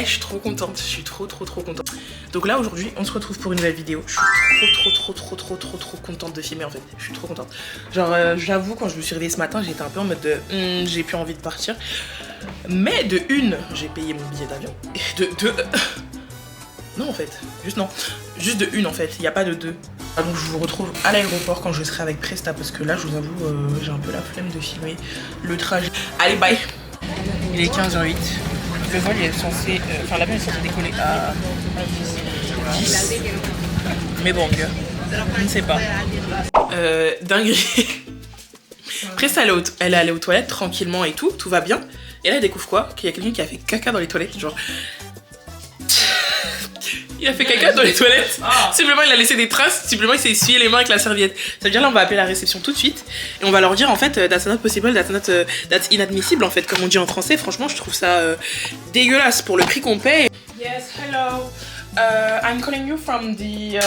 Je suis trop contente, je suis trop contente. Donc là aujourd'hui on se retrouve pour une nouvelle vidéo. Je suis trop contente de filmer en fait. Je suis trop contente. Genre j'avoue quand je me suis réveillée ce matin j'étais un peu en mode de j'ai plus envie de partir. Mais de une, j'ai payé mon billet d'avion. Et de deux... non en fait, juste de une en fait, il n'y a pas de deux. Donc je vous retrouve à l'aéroport quand je serai avec Presta parce que là je vous avoue j'ai un peu la flemme de filmer le trajet. Allez bye. Il est 15h08. Le vol est censé... enfin l'avion est censé décoller à 10. Mais bon gars, je ne sais pas. Dinguerie. Presta elle est allée aux toilettes tranquillement et tout va bien. Et là elle découvre quoi? Qu'il y a quelqu'un qui a fait caca dans les toilettes, genre... Il a fait caca dans les toilettes. Simplement il a laissé des traces. Simplement il s'est essuyé les mains avec la serviette. Ça veut dire là on va appeler la réception tout de suite et on va leur dire en fait that's not possible, that's inadmissible en fait comme on dit en français. Franchement je trouve ça dégueulasse pour le prix qu'on paye. Yes, hello. I'm calling you from the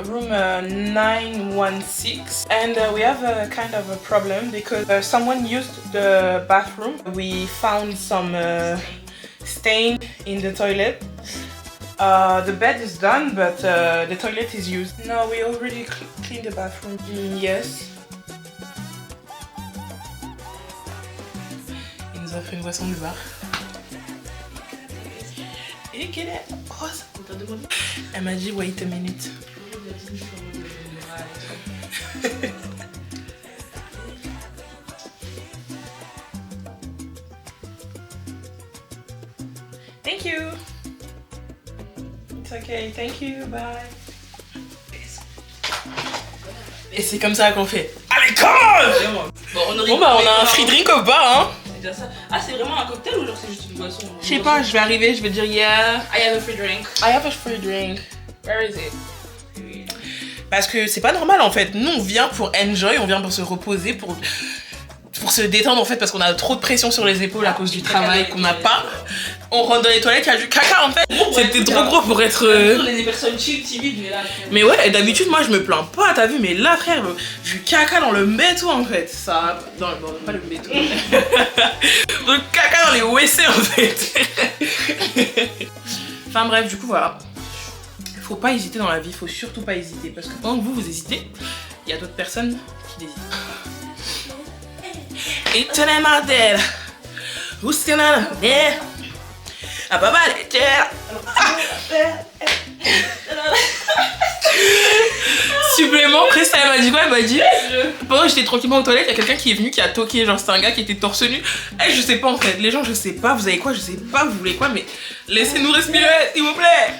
room 916 and we have a kind of a problem because someone used the bathroom. We found some stain in the toilet. The bed is done, but the toilet is used. No, we already cleaned the bathroom. Yes. Il nous a fait une boisson du bar. Et quelle est... Oh, ça t'a demandé. Elle m'a dit wait a minute. Thank you. Ok, thank you, bye. Et c'est comme ça qu'on fait. Allez, come on! Bon bah on a un free drink au bar, hein. Ah, c'est vraiment un cocktail ou genre c'est juste une boisson? Je sais pas, je vais arriver, je vais dire yeah. I have a free drink. I have a free drink. Where is it? Parce que c'est pas normal en fait. Nous on vient pour enjoy, on vient pour se reposer, pour se détendre en fait parce qu'on a trop de pression sur les épaules à cause du travail qu'on n'a pas. On rentre dans les toilettes, il y a du caca en fait. C'était trop gros pour être... Les personnes chill, timides, mais là... Mais ouais, d'habitude moi je me plains pas, t'as vu, mais là frère, du caca dans le métro en fait. Ça... Non, pas le métro. Le caca dans les WC en fait. Enfin bref, du coup voilà. Faut pas hésiter dans la vie, faut surtout pas hésiter. Parce que pendant que vous hésitez, il y a d'autres personnes qui hésitent. Et tenez ma tête. Who's gonna there? Ah bah supplément, après ça elle m'a dit quoi? Elle m'a dit pendant que j'étais tranquillement aux toilettes, il y a quelqu'un qui est venu qui a toqué, genre c'est un gars qui était torse nu. Je sais pas en fait, les gens je sais pas, vous avez quoi, je sais pas, vous voulez quoi, mais laissez-nous respirer s'il vous plaît.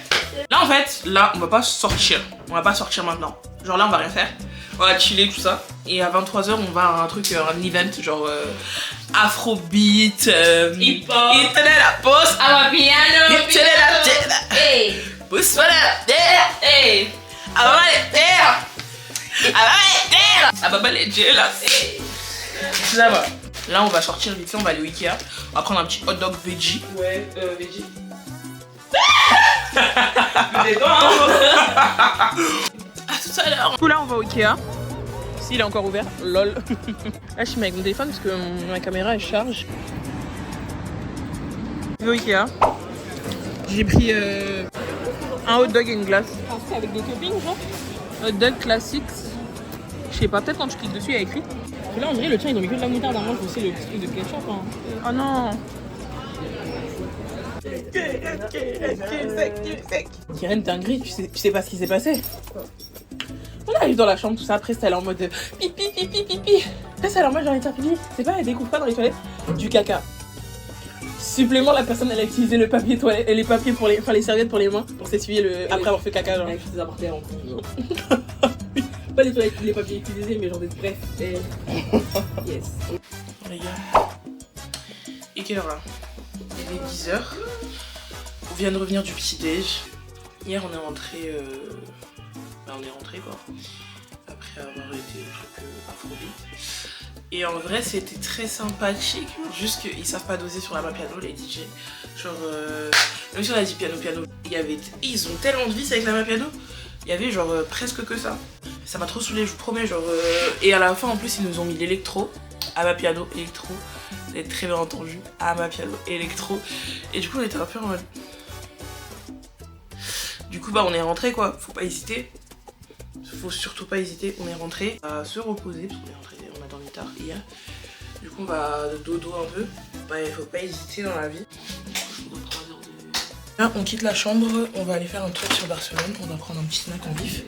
Là en fait, là on va pas sortir, maintenant. Genre là on va rien faire, on va chiller tout ça. Et à 23h on va à un truc, un event genre afrobeat, hip-hop, il tenait la pause, piano, il tenait la tête, hey, pousse pas la terre, hey, avant les terres, avant les terres, là, ça va. Là on va sortir vite fait, on va aller au Ikea, on va prendre un petit hot dog veggie. Ouais, veggie. Mais quoi, hein? À tout à l'heure. Du coup là on va au Ikea. S'il est encore ouvert, lol. Là je suis avec mon téléphone parce que ma caméra elle charge. Je vais au Ikea. J'ai pris un hot dog et une glace. C'est avec des toppings genre? Hot dog classique. Je sais pas, peut-être quand tu cliques dessus il y a écrit. Là on dirait le tien ils ont mis que de la moutarde, moi je sais le petit truc de ketchup hein. Oh non. Karen, t'es dinguerie, tu sais pas ce qui s'est passé. On arrive dans la chambre, tout ça, après elle est en mode pipi pipi pipi. Après elle est en mode j'ai envie de faire pipi. C'est pas, elle découvre pas dans les toilettes du caca. Supplément, la personne elle a utilisé le papier toilette et les papiers pour les serviettes pour les mains pour s'essuyer après avoir fait caca genre. Avec des apporteurs en plus. Pas les toilettes, les papiers utilisés mais genre des bref. Yes. Les gars. Et quelle heure là? Il est 10h. On vient de revenir du petit déj. Hier on est rentré. On est rentré quoi. Après après avoir été au truc Afrobeat. Et en vrai c'était très sympathique, juste qu'ils savent pas doser sur la main piano les DJ. Genre même si on a dit piano, ils ont tellement de vis avec la main piano, il y avait genre presque que ça. Ça m'a trop saoulé, je vous promets, genre et à la fin en plus ils nous ont mis l'électro, à ma piano, électro, vous avez très bien entendu, à ma piano, électro. Et du coup on était un peu en mode... Du coup bah on est rentré quoi, faut pas hésiter. Faut surtout pas hésiter, on est rentré à se reposer parce qu'on est rentré, on a dormi tard hier. Du coup on va dodo un peu. Bah, il faut pas hésiter dans la vie. Là on quitte la chambre, on va aller faire un tour sur Barcelone, on va prendre un petit snack en vif.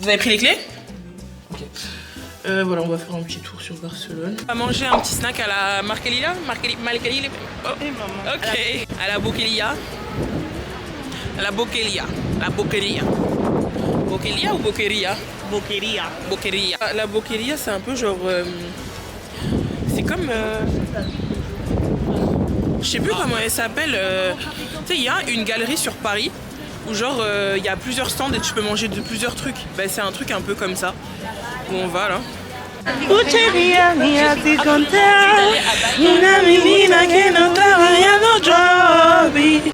Vous avez pris les clés? Ok. Voilà, on va faire un petit tour sur Barcelone. On va manger un petit snack à la Marquelia. Oh. Ok. À la Boqueria. À la Boqueria. La Boqueria. Boqueria ou Boqueria? Boqueria. Boqueria. La Boqueria, c'est un peu genre... c'est comme... je sais plus comment elle s'appelle. Tu sais, il y a une galerie sur Paris où genre il y a plusieurs stands et tu peux manger de plusieurs trucs. Bah, c'est un truc un peu comme ça. Où on va là. Boqueria, mia ti contar. Una menina que no trabaja no jobby.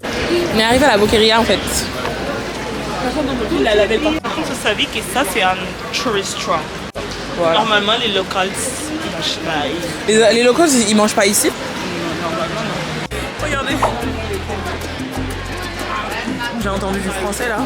On est arrivé à la Boqueria en fait. Vous savez que ça c'est un tourist trap. Voilà. Normalement les locals ils mangent pas. Les locaux ils mangent pas ici. Normalement non. Regardez. J'ai entendu du français là.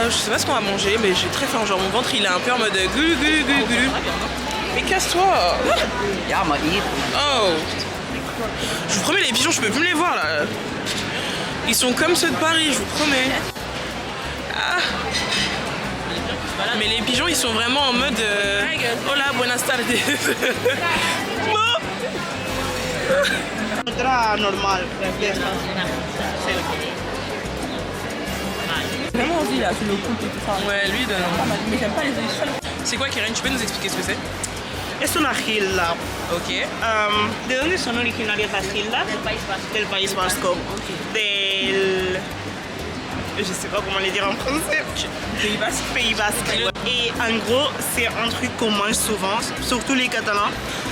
Je sais pas ce qu'on va manger, mais j'ai très faim. Genre mon ventre il est un peu en mode gulu gulu gulu gulu. Mais casse-toi. Oh. Je vous promets les pigeons, je peux plus me les voir là. Ils sont comme ceux de Paris, je vous promets. Ah. Mais les pigeons ils sont vraiment en mode hola, buenas tardes. Otra normal. Vraiment envie là, c'est le couple et tout ça. Ouais, lui donne. Mais j'aime pas les œufs seuls. C'est quoi Keren, tu peux nous expliquer ce que c'est? Es una gilda. Ok. ¿De dónde son originarias las gildas? Del País Vasco. Del... Je sais pas comment les dire en français. Pays Basque. Pays Basque. Et en gros, c'est un truc qu'on mange souvent, surtout les Catalans,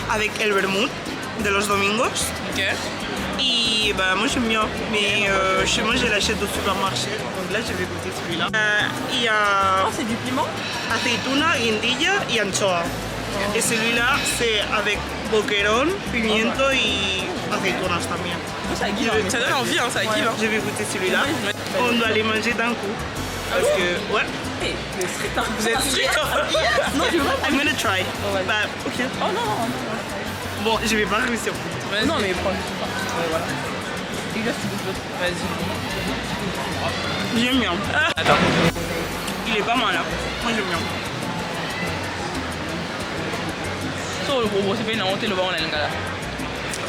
avec el vermut de los domingos. Ok. Et bah, moi j'aime bien, mais chez moi je l'achète au supermarché. Donc là je vais goûter celui-là. Il y a Oh, c'est du piment? aceituna, guindilla y anchoa. Et celui-là c'est avec boquerón, pimiento y aceitunas también. Ça guide, hein, Ça donne envie, hein, ça active. Hein. Je vais goûter celui-là. On doit les manger d'un coup. Parce que, ouais. Hey, le strict, hein. Vous êtes strict. Non, tu veux pas? I'm gonna try. ouais. Bah, ok. Oh non, non, non. Bon, je vais pas réussir. Non, mais prends ouais, voilà. Et là, tu goûtes l'autre. Vas-y. J'aime bien. Attends. Il est pas mal, hein. Moi j'aime bien. So, le gros, c'est pas une honte, le bon, on a le gars là.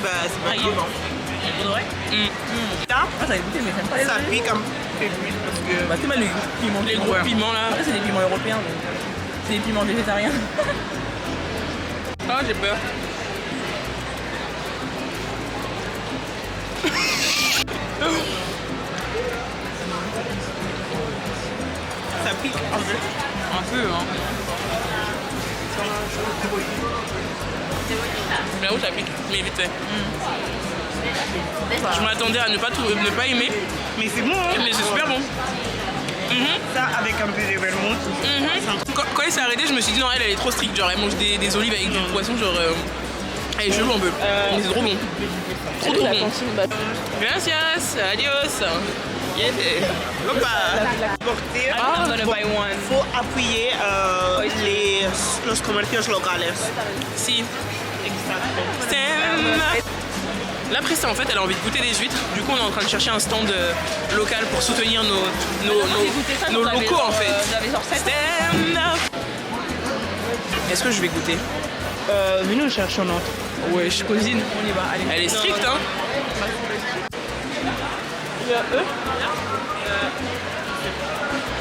Bah, c'est pas Ah, trop bon. Pour de vrai? Là, Ah, ça a goûté, mais j'aime pas les ça œufs. pique un peu plus parce que... Bah, c'est mal les piments. Les gros piments là. Après, c'est des piments européens, donc c'est des piments végétariens. Ah, j'ai peur. Ça pique un peu. Un peu, hein. Mais où ça pique, mais vite fait. Je m'attendais à ne pas aimer, Mais c'est bon, hein. mais c'est super bon. Ça avec un peu de vermouth. Quand elle s'est arrêtée, je me suis dit non, elle est trop stricte. Genre, elle mange des olives avec du poisson, genre. Elle est chelou un peu. Mais c'est trop bon. Trop trop bon. Gracias, adios. Yeah. Porter, I'm gonna buy one. faut appuyer los comercios locales. Si. Exacto. Là, Presta, en fait, elle a envie de goûter des huîtres. Du coup, on est en train de chercher un stand local pour soutenir nos locaux, en fait. J'avais genre 7. Stand up. Est-ce que je vais goûter? Venez, on cherche un autre. Ouais, je cuisine. On y va, allez. Elle est stricte, hein. eux.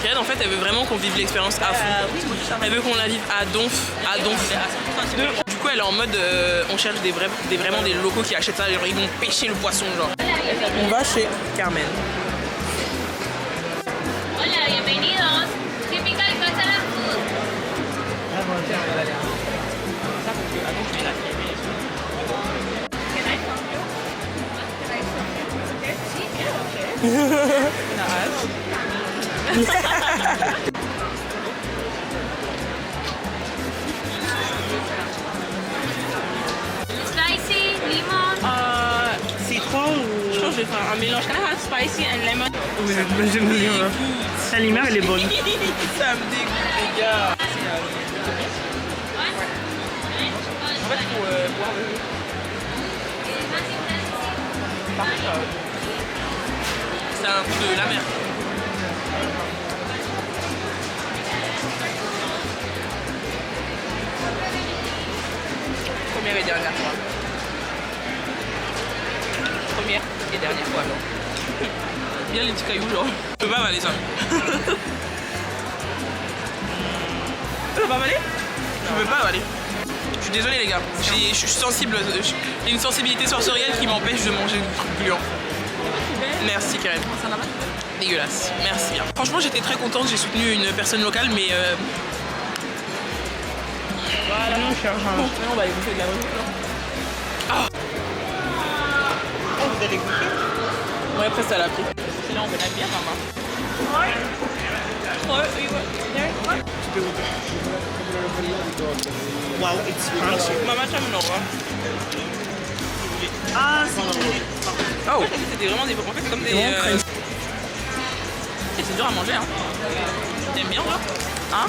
Kiran, en fait, elle veut vraiment qu'on vive l'expérience à fond. Elle veut qu'on la vive à donf. Du coup, elle est en mode, on cherche vraiment des locaux qui achètent ça. Genre, ils vont pêcher le poisson, genre. On va chez Carmen. Hola, bienvenidos. Typical cultural food. Can I help you? Can I help you? Okay. Spicy, lemon. Citron ou... Je pense que je vais faire un mélange. Can I have spicy and lemon? Oui, j'aime bien. La lumière, elle est bonne. Ça me dégoûte, les gars. En fait, faut boire le jus. C'est un coup de la mer. Première et dernière fois. Première et dernière fois, genre. Bien les petits cailloux, genre. Je peux pas avaler ça. Tu peux pas avaler? Je peux pas avaler. Je suis désolée, les gars. Je suis sensible. J'ai une sensibilité sensorielle qui m'empêche de manger du truc gluant. Merci, Karen. Dégueulasse. Merci bien. Franchement, j'étais très contente. J'ai soutenu une personne locale, mais. Voilà, non, je cherche un... Bon, maintenant, on va aller bouffer de la revue. Ah. Oh, vous allez goûter? Ouais, après, ça l'a pris. Là, on veut la bière, maman. Tu peux goûter. Wow, it's crunchy. Maman, tu me Ah, c'est bon. Oh, c'était vraiment des. En fait, comme des. Et c'est dur à manger, hein. T'aimes bien, toi? Hein?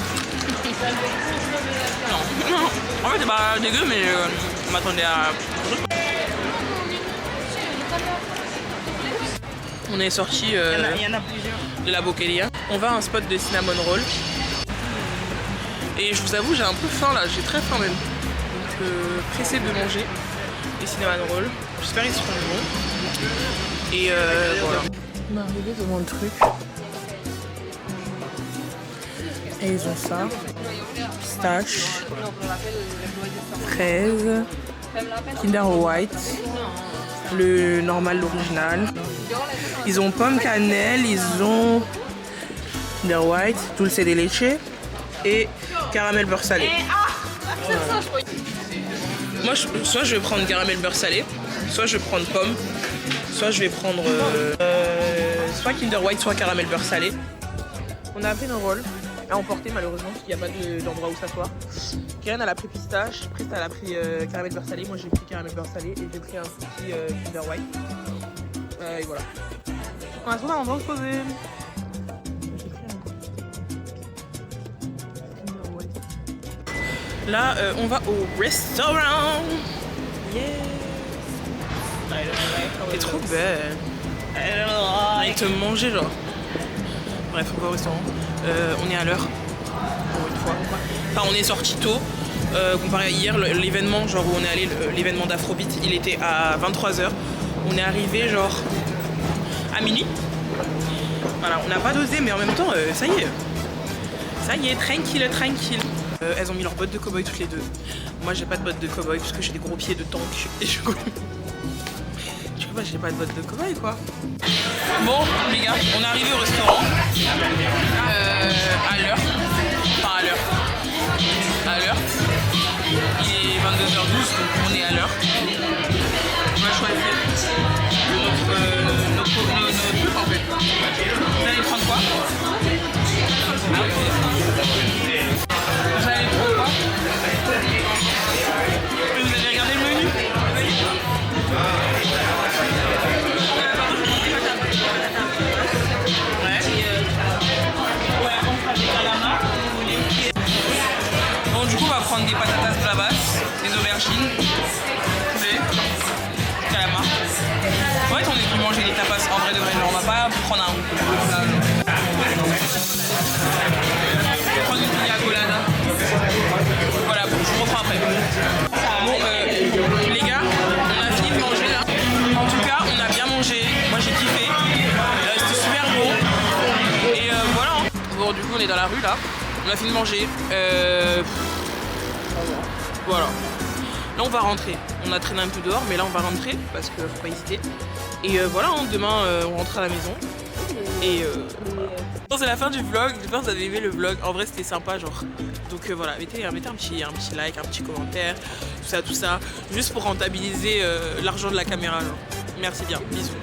Non. Non. En fait, c'est pas dégueu, mais on m'attendait à. On est sorti Il y en a plusieurs. de la Boqueria. On va à un spot de cinnamon roll. Et je vous avoue, j'ai un peu faim là, j'ai très faim même. Donc pressée de manger les cinnamon rolls. J'espère qu'ils seront bons. Et voilà. On est arrivé devant le truc. Et ils ont ça. Pistache. Fraise. Kinder White. Le normal, l'original. Ils ont pomme cannelle, ils ont Kinder White, dulce de leche et caramel beurre salé. Moi, soit je vais prendre caramel beurre salé, soit je vais prendre pomme, soit je vais prendre soit Kinder White, soit caramel beurre salé. On a pris nos rolls à emporter malheureusement parce qu'il n'y a pas d'endroit où s'asseoir. Karen elle a pris pistache, Christ elle a pris caramel beurre salé, moi j'ai pris caramel beurre salé et j'ai pris un petit Kinder White. Et voilà. On a trouvé un endroit où se poser. Là, on va au restaurant. Yes. T'es trop belle. Il te manger genre. Bref, on va au restaurant. On est à l'heure. Pour une fois. Enfin, on est sorti tôt. Comparé à hier, l'événement, genre où on est allé, l'événement d'Afrobeat, il était à 23h. On est arrivé genre à minuit. Voilà, on n'a pas dosé, mais en même temps, ça y est. Ça y est, tranquille, tranquille. Elles ont mis leurs bottes de cow-boy toutes les deux. Moi, j'ai pas de bottes de cow-boy parce que j'ai des gros pieds de tank. Et du coup, j'ai pas de bottes de cow-boy, quoi. Bon, les gars, on est arrivé au restaurant. À l'heure. Enfin, à l'heure. À l'heure. Il est 22h12, donc on est à l'heure. On va choisir nos trucs en fait. Vous allez prendre quoi? Vous allez prendre quoi? Vous allez regarder le menu? Ouais. Bon, du coup, on est dans la rue là. On a fini de manger. Voilà. Là, on va rentrer. On a traîné un peu dehors, mais là, on va rentrer parce qu'il faut pas hésiter. Et voilà, hein, demain, on rentre à la maison. Et voilà. Bon, c'est la fin du vlog. J'espère que vous avez aimé le vlog. En vrai, c'était sympa, genre. Donc voilà, mettez un petit like, un petit commentaire, tout ça. Juste pour rentabiliser l'argent de la caméra, genre. Merci bien. Bisous.